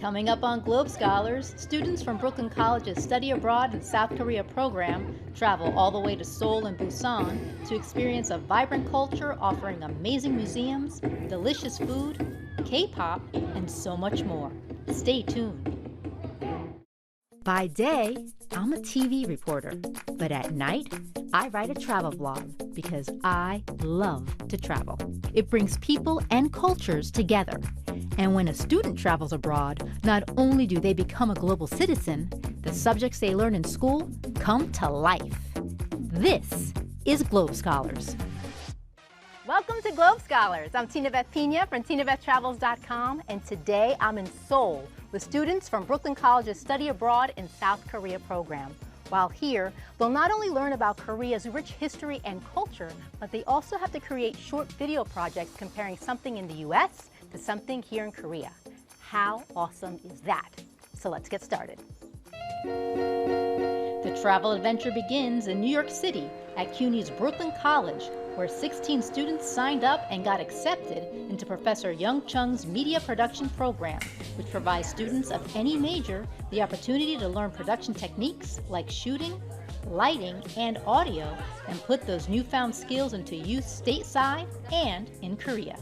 Coming up on Globe Scholars, students from Brooklyn College's Study Abroad in South Korea program travel all the way to Seoul and Busan to experience a vibrant culture offering amazing museums, delicious food, K-pop, and so much more. Stay tuned. By day, I'm a TV reporter, but at night, I write a travel blog because I love to travel. It brings people and cultures together. And when a student travels abroad, not only do they become a global citizen, the subjects they learn in school come to life. This is Globe Scholars. Welcome to Globe Scholars. I'm Tina Beth Pina from TinaBethTravels.com, and today I'm in Seoul with students from Brooklyn College's Study Abroad in South Korea program. While here, they'll not only learn about Korea's rich history and culture, but they also have to create short video projects comparing something in the US to something here in Korea. How awesome is that? So let's get started. The travel adventure begins in New York City at CUNY's Brooklyn College, where 16 students signed up and got accepted into Professor Young Chung's media production program, which provides students of any major the opportunity to learn production techniques like shooting, lighting, and audio, and put those newfound skills into use stateside and in Korea.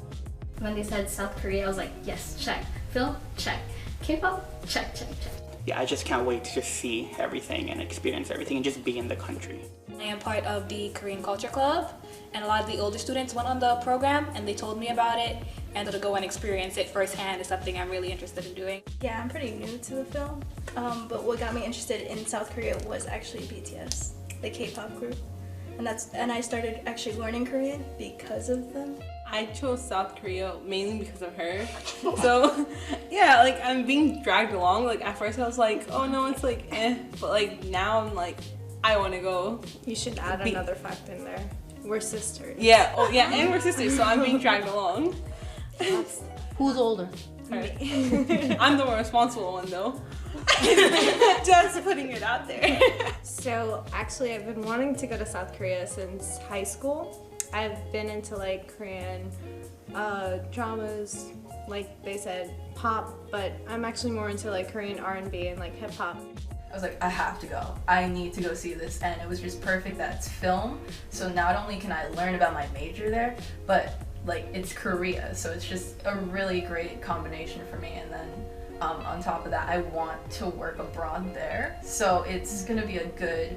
When they said South Korea, I was like, yes, check. Film, check. K-pop, check, check, check. Yeah, I just can't wait to just see everything and experience everything and just be in the country. I am part of the Korean Culture Club, and a lot of the older students went on the program and they told me about it, and to go and experience it firsthand is something I'm really interested in doing. Yeah, I'm pretty new to the film, but what got me interested in South Korea was actually BTS, the K-pop group, and I started actually learning Korean because of them. I chose South Korea mainly because of her. So yeah, like I'm being dragged along. Like at first I was like, oh no, it's like eh, but like now I'm like, I want to go. You should add another fact in there. We're sisters. Yeah, oh yeah, and we're sisters, so I'm being dragged along. Who's older? Her. I'm the more responsible one though. Just putting it out there. So actually I've been wanting to go to South Korea since high school. I've been into like Korean dramas, like they said, pop, but I'm actually more into like Korean R&B and like hip hop. I was like, I have to go. I need to go see this, and it was just perfect that it's film. So not only can I learn about my major there, but like it's Korea, so it's just a really great combination for me. And then on top of that, I want to work abroad there, so it's gonna be a good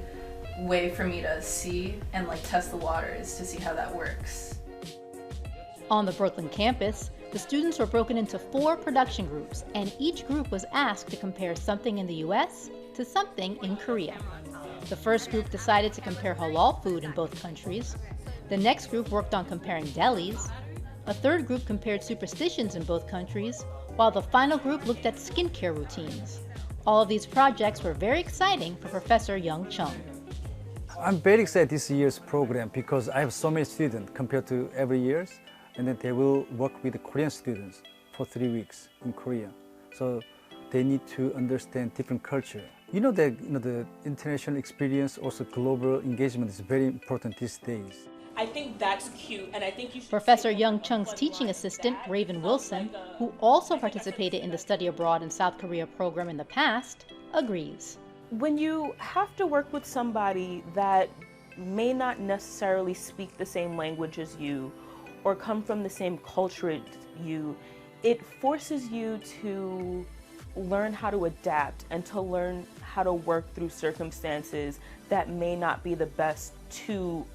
way for me to see and like test the waters to see how that works. On the Brooklyn campus, the students were broken into 4 production groups, and each group was asked to compare something in the US to something in Korea. The first group decided to compare halal food in both countries. The next group worked on comparing delis. A third group compared superstitions in both countries, while the final group looked at skincare routines. All of these projects were very exciting for Professor Young Chung. I'm very excited this year's program because I have so many students compared to every year's, and then they will work with the Korean students for 3 weeks in Korea. So they need to understand different culture. You know that the international experience, also global engagement is very important these days. I think that's cute, and I think you should. Professor Young Chung's teaching assistant, Raven Wilson, who also participated in the Study Abroad in South Korea program in the past, agrees. When you have to work with somebody that may not necessarily speak the same language as you or come from the same culture as you, it forces you to learn how to adapt and to learn how to work through circumstances that may not be the best to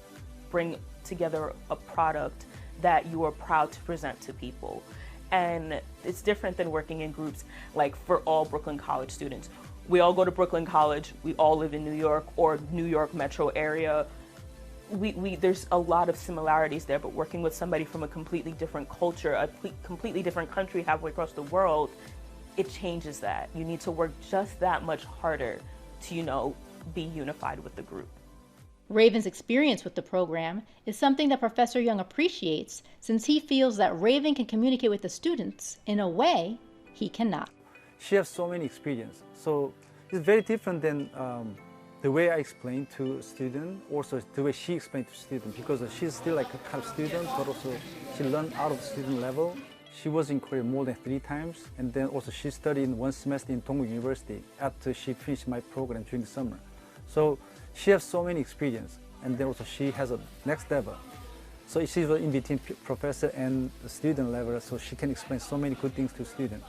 bring together a product that you are proud to present to people. And it's different than working in groups like for all Brooklyn College students. We all go to Brooklyn College, we all live in New York or New York metro area. There's a lot of similarities there, but working with somebody from a completely different culture, a completely different country halfway across the world, it changes that. You need to work just that much harder to, be unified with the group. Raven's experience with the program is something that Professor Young appreciates, since he feels that Raven can communicate with the students in a way he cannot. She has so many experience, so it's very different than the way I explain to student, also the way she explained to student, because she's still like a kind of student, but also she learned out of student level. She was in Korea more than 3 times, and then also she studied in 1 semester in Dongguk University after she finished my program during the summer. So she has so many experience, and then also she has a next level. So she's in between professor and student level, so she can explain so many good things to students.